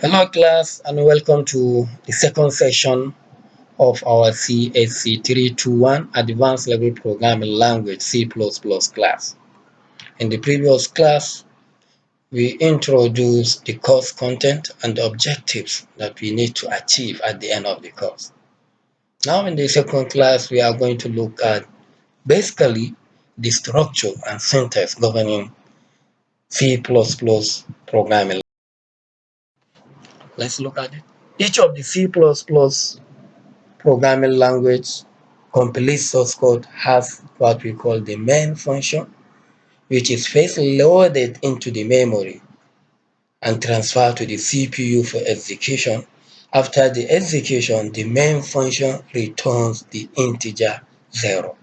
Hello class and welcome to the second session of our CSC 321 Advanced Level Programming Language C++ class. In the previous class, we introduced the course content and the objectives that we need to achieve at the end of the course. Now in the second class, we are going to look at basically the structure and syntax governing C++ programming. Let's look at it. Each of the C++ programming language complete source code has what we call the main function, which is first loaded into the memory and transferred to the CPU for execution. After the execution, the main function returns the integer 0.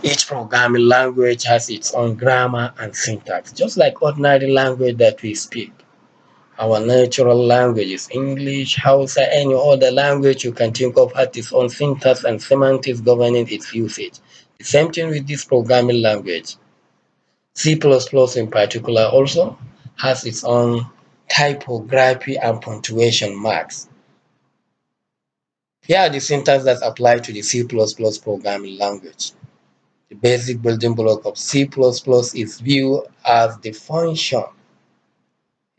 Each programming language has its own grammar and syntax, just like ordinary language that we speak. Our natural language is English, Hausa, any other language you can think of has its own syntax and semantics governing its usage. The same thing with this programming language. C++ in particular also has its own typography and punctuation marks. Here are the syntax that apply to the C++ programming language. The basic building block of C++ is viewed as the function,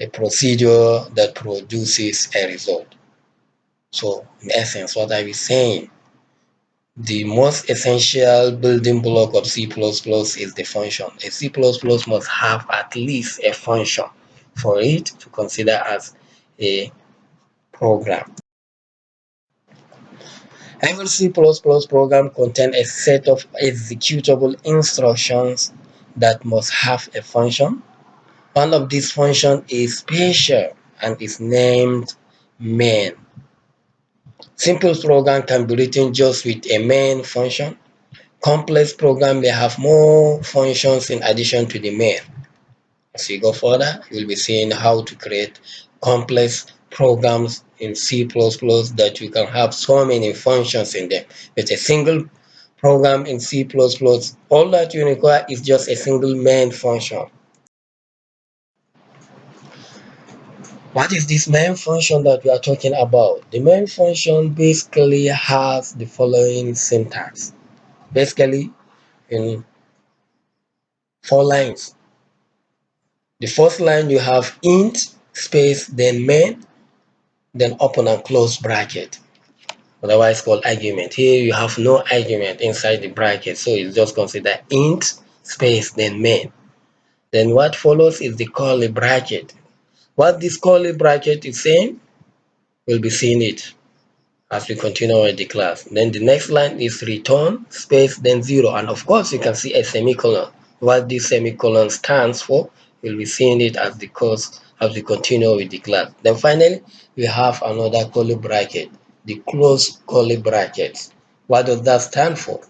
a procedure that produces a result. So, in essence, what I was saying, the most essential building block of C++ is the function. A C++ must have at least a function for it to consider as a program. Every C++ program contains a set of executable instructions that must have a function. One of these functions is special and is named main. Simple program can be written just with a main function. Complex program may have more functions in addition to the main. As we go further, you will be seeing how to create complex programs in C++ that you can have so many functions in them. With a single program in C++, all that you require is just a single main function. What is this main function that we are talking about? The main function basically has the following syntax. Basically, in 4 lines. The first line you have int space then main, then open and close bracket, otherwise called argument. Here you have no argument inside the bracket, so it's just considered int space then main. Then what follows is the curly bracket. What this curly bracket is saying, we'll be seeing it as we continue with the class. Then the next line is return space then 0, and of course you can see a semicolon. What this semicolon stands for, we'll be seeing it as the course as we continue with the class. Then finally we have another curly bracket, the close curly brackets. What does that stand for?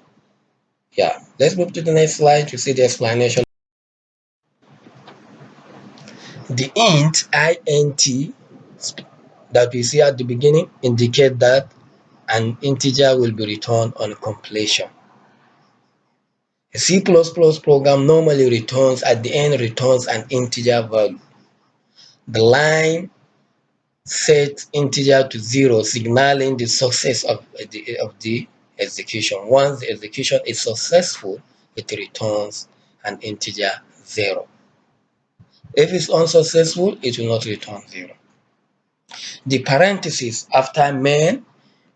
Yeah, let's move to the next slide to see the explanation. The int that we see at the beginning indicate that an integer will be returned on completion. A C++ program normally returns at the end returns an integer value. The line sets integer to 0, signaling the success of the execution. Once the execution is successful, it returns an integer 0. If it's unsuccessful, it will not return 0. The parentheses after main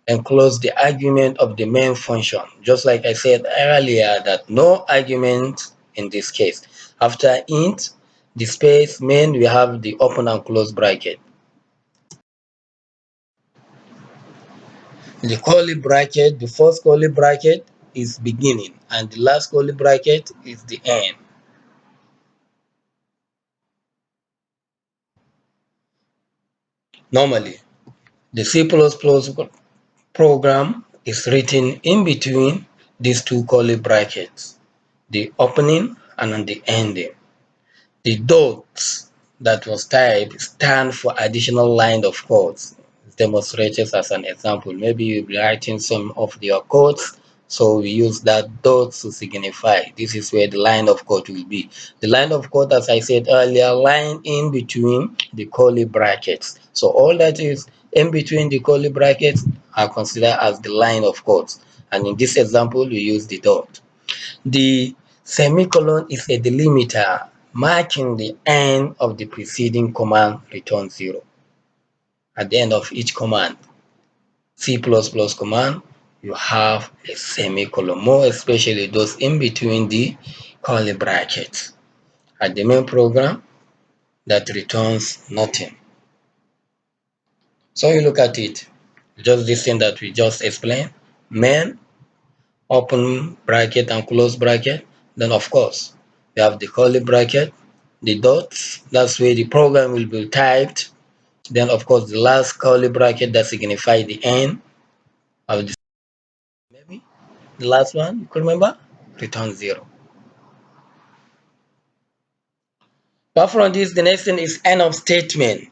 enclose the argument of the main function, just like I said earlier that no argument in this case. After int, the space main, we have the open and close bracket. The curly bracket, the first curly bracket is beginning and the last curly bracket is the end. Normally, the C++ program is written in between these two curly brackets, the opening and the ending. The dots that was typed stand for additional line of codes. It's demonstrated as an example. Maybe you'll be writing some of your codes So we use that dot to signify this is where the line of code will be. The line of code, as I said earlier, line in between the curly brackets. So all that is in between the curly brackets are considered as the line of code. And in this example, we use the dot. The semicolon is a delimiter marking the end of the preceding command return 0. At the end of each command, C++ command, you have a semicolon, more especially those in between the curly brackets. At the main program, that returns nothing. So you look at it, just this thing that we just explained, main, open bracket and close bracket. Then of course, we have the curly bracket, the dots, that's where the program will be typed. Then of course, the last curly bracket that signifies the end of the, maybe the last one, you could remember, return 0. Apart from this, the next thing is end of statement.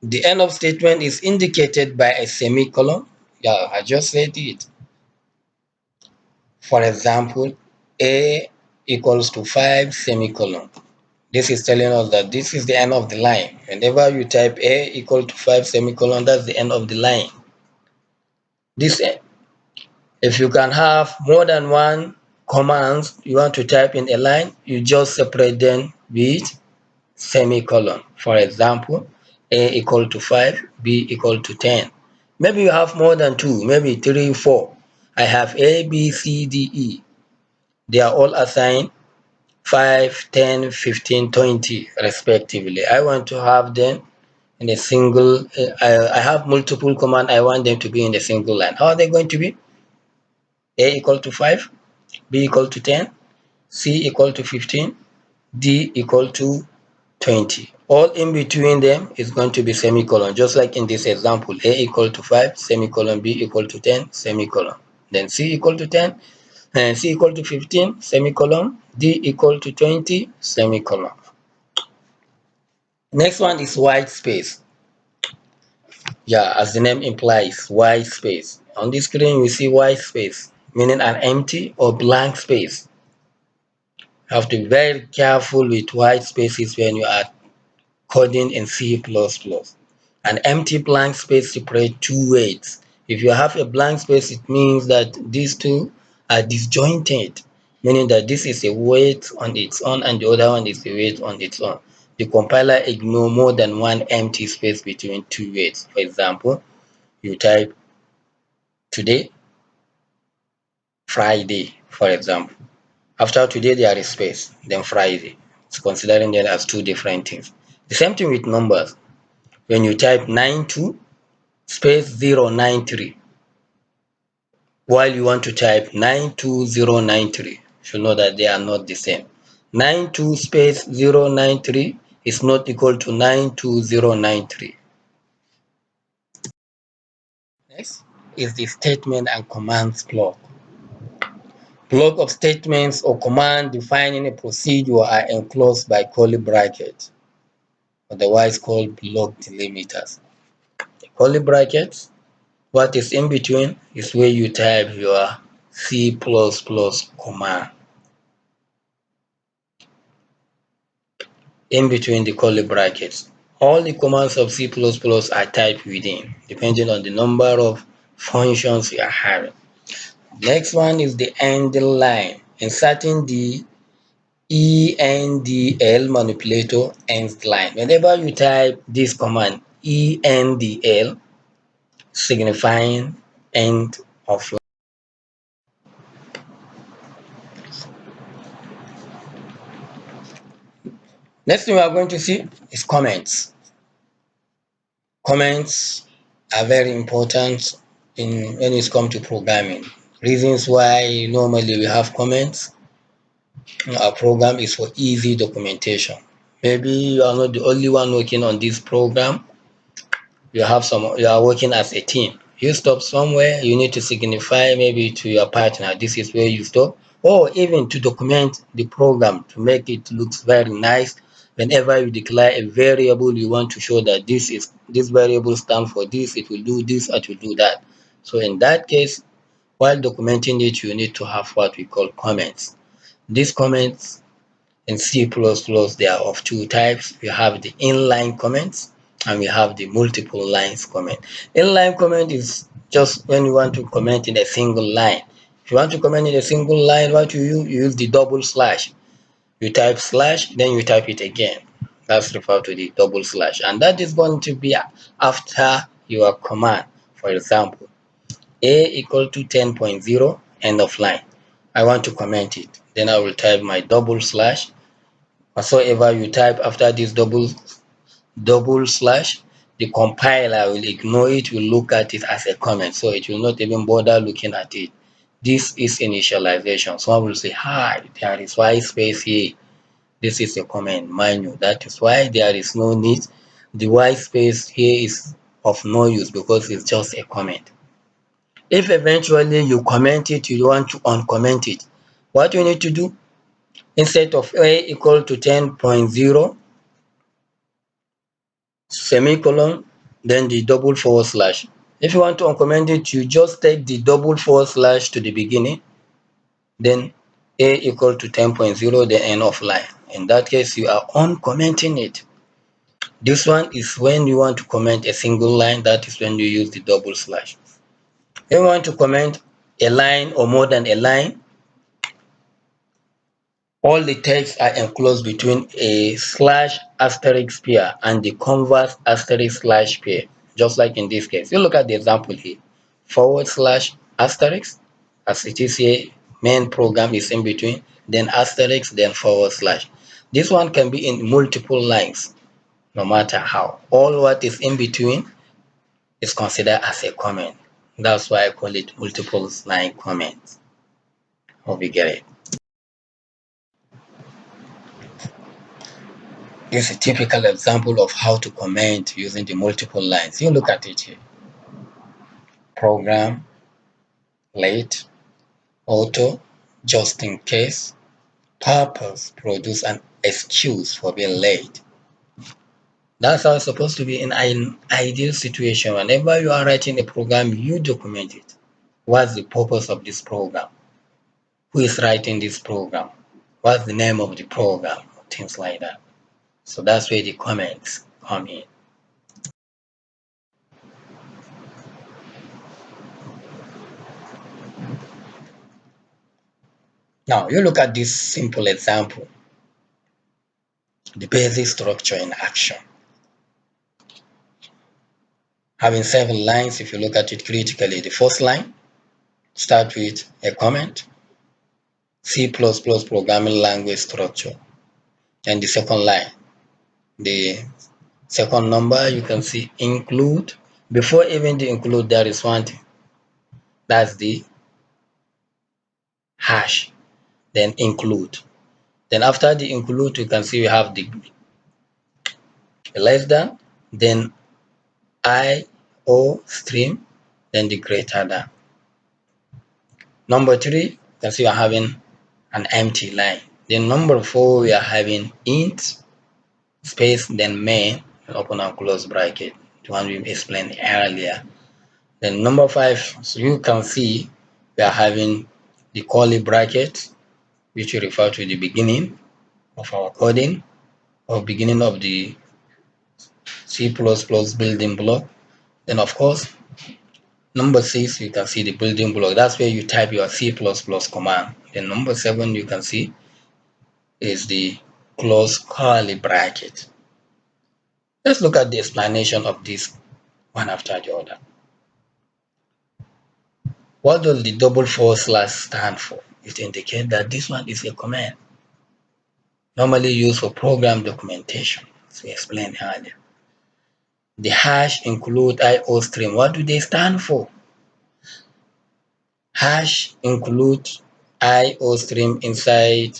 The end of statement is indicated by a semicolon. Yeah, I just said it. For example, A equals to 5 semicolon. This is telling us that this is the end of the line. Whenever you type A equal to 5 semicolon, that's the end of the line. This, if you can have more than one commands you want to type in a line, you just separate them with semicolon. For example, A equal to 5, B equal to 10. Maybe you have more than two, maybe 3, 4. I have A, B, C, D, E. They are all assigned 5, 10, 15, 20 respectively. I want to have them in a single, I have multiple command, I want them to be in a single line. How are they going to be? A equal to 5, B equal to 10, C equal to 15, D equal to 20. All in between them is going to be semicolon, just like in this example, A equal to 5, semicolon, B equal to 10, semicolon. Then C equal to 10, and C equal to 15, semicolon, D equal to 20, semicolon. Next one is white space. Yeah, as the name implies, white space. On this screen, we see white space, meaning an empty or blank space. You have to be very careful with white spaces when you are coding in C++. An empty blank space separates two weights. If you have a blank space, it means that these two are disjointed, meaning that this is a weight on its own and the other one is a weight on its own. The compiler ignores more than one empty space between two weights. For example, you type today, Friday, for example. After today, there is space, then Friday. It's considering them as two different things. The same thing with numbers. When you type 92 space 093, while you want to type 92093, you should know that they are not the same. 92 space 093 is not equal to 92093. Next is the statement and commands block. Block of statements or command defining a procedure are enclosed by curly brackets, otherwise called block delimiters. The curly brackets, what is in between is where you type your C++ command. In between the curly brackets, all the commands of C++ are typed within, depending on the number of functions you are having. Next one is the end line. Inserting the ENDL manipulator ends line. Whenever you type this command ENDL, signifying end of line. Next thing we are going to see is comments. Comments are very important in when it comes to programming. Reasons why normally we have comments in our program is for easy documentation. Maybe you are not the only one working on this program. You are working as a team. You stop somewhere, you need to signify maybe to your partner this is where you stop, or even to document the program to make it looks very nice. Whenever you declare a variable, you want to show that this variable stands for this, it will do this, it will do that. So in that case, While documenting it, you need to have what we call comments. These comments in C++, they are of two types. We have the inline comments and we have the multiple lines comment. Inline comment is just when you want to comment in a single line. If you want to comment in a single line, what you use the double slash. You type slash, then you type it again. That's referred to the double slash. And that is going to be after your command. For example, a equal to 10.0, end of line. I want to comment it. Then I will type my double slash. Whatsoever you type after this double slash, the compiler will ignore it, will look at it as a comment. So it will not even bother looking at it. This is initialization. Someone will say, hi, there is white space here. This is a comment, mind you. That is why there is no need. The white space here is of no use because it's just a comment. If eventually you comment it, you want to uncomment it, what you need to do, instead of a equal to 10.0, semicolon, then the double forward slash. If you want to uncomment it, you just take the double forward slash to the beginning, then a equal to 10.0, the end of line. In that case, you are uncommenting it. This one is when you want to comment a single line, that is when you use the double slash. If you want to comment a line or more than a line, all the text are enclosed between a slash asterisk pair and the converse asterisk slash pair, just like in this case. You look at the example here, forward slash asterisk, as it is here, main program is in between, then asterisk, then forward slash. This one can be in multiple lines, no matter how. All what is in between is considered as a comment. That's why I call it multiple line comments. Hope you get it. This is a typical example of how to comment using the multiple lines. You look at it here. Program, late, auto, just in case, purpose, produce an excuse for being late. That's how it's supposed to be in an ideal situation. Whenever you are writing a program, you document it. What's the purpose of this program? Who is writing this program? What's the name of the program? Things like that. So that's where the comments come in. Now, you look at this simple example, the basic structure in action. Having 7 lines, if you look at it critically, the first line starts with a comment, C++ programming language structure. And the second line, the second number, you can see include. Before even the include, there is one thing. That's the hash, then include. Then after the include, you can see we have the less than, then IO stream, then the greater than. Number 3, you can see we are having an empty line. Then number 4, we are having int space, then main, open and close bracket, the one we explained earlier. Then number 5, so you can see we are having the curly bracket, which we refer to the beginning of our coding or beginning of the C++ building block. Then of course, number 6, you can see the building block. That's where you type your C++ command. Then number 7, you can see is the close curly bracket. Let's look at the explanation of this one after the other. What does the double forward slash stand for? It indicates that this one is a command normally used for program documentation, as we explained earlier. The hash include IO stream. What do they stand for? Hash include IO stream inside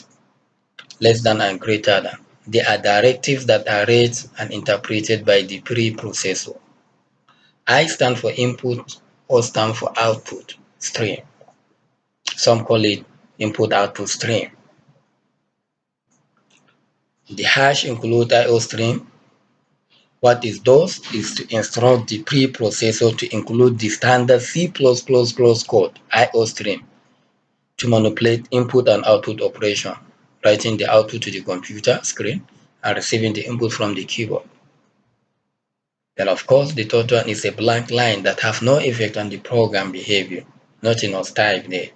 less than and greater than. They are directives that are read and interpreted by the preprocessor. I stand for input, O stand for output stream. Some call it input output stream. The hash include IO stream. What it does is to instruct the preprocessor to include the standard C++ code IO stream to manipulate input and output operation, writing the output to the computer screen and receiving the input from the keyboard. Then of course the third one is a blank line that have no effect on the program behavior. Nothing was typed there.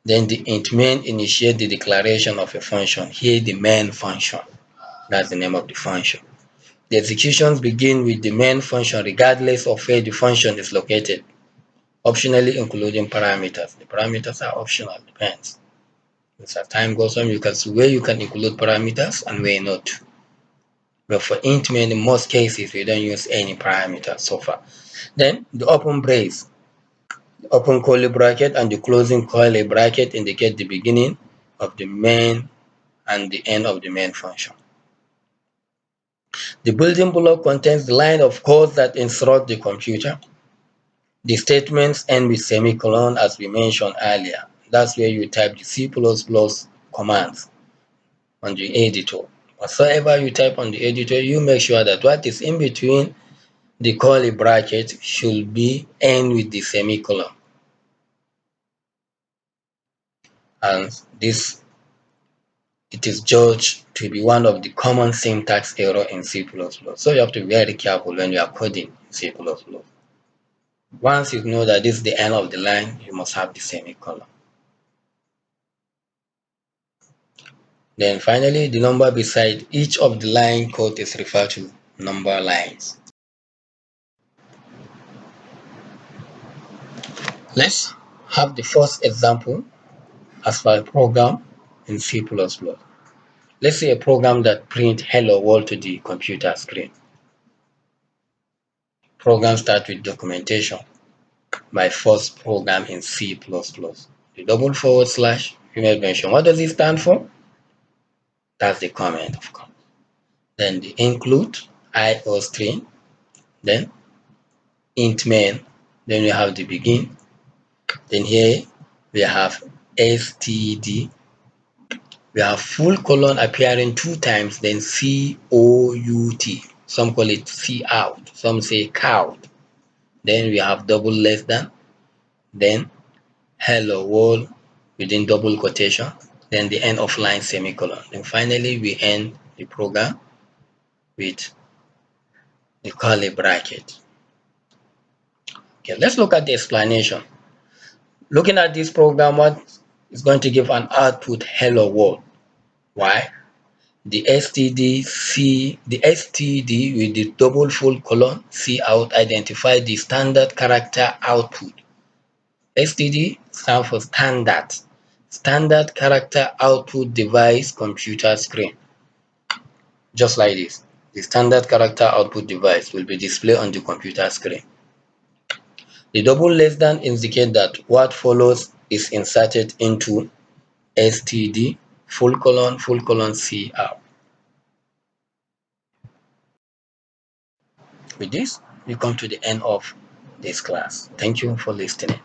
Then the int main initiate the declaration of a function. Here the main function. That's the name of the function. The executions begin with the main function regardless of where the function is located, optionally including parameters. The parameters are optional, depends. As time goes on, you can see where you can include parameters and where not. But for int main, in most cases, we don't use any parameters so far. Then the open brace, the open curly bracket and the closing curly bracket indicate the beginning of the main and the end of the main function. The building block contains the line of code that instruct the computer. The statements end with semicolon as we mentioned earlier. That's where you type the C++ commands on the editor. Whatsoever you type on the editor, you make sure that what is in between the curly bracket should be end with the semicolon. And this, it is judged to be one of the common syntax error in C++. So you have to be very careful when you are coding C++. Once you know that this is the end of the line, you must have the semicolon. Then finally, the number beside each of the line code is referred to number lines. Let's have the first example as for a program in C++. Let's say a program that prints hello world to the computer screen. Program starts with documentation. My first program in C++. The double forward slash you may mention. What does it stand for? That's the comment, of course. Then the include IO string. Then int main. Then we have the begin. Then here we have std. We have full colon appearing 2 times, then COUT. Some call it C out, some say count. Then we have double less than, then hello world within double quotation, then the end of line semicolon. Then finally we end the program with the curly bracket. Okay, let's look at the explanation. Looking at this program, what is going to give an output hello world? Why? The std with the double full colon C out identify the standard character output. STD stands for standard character output device computer screen. Just like this, the standard character output device will be displayed on the computer screen. The double less than indicates that what follows is inserted into std full colon C out. With this, we come to the end of this class. Thank you for listening.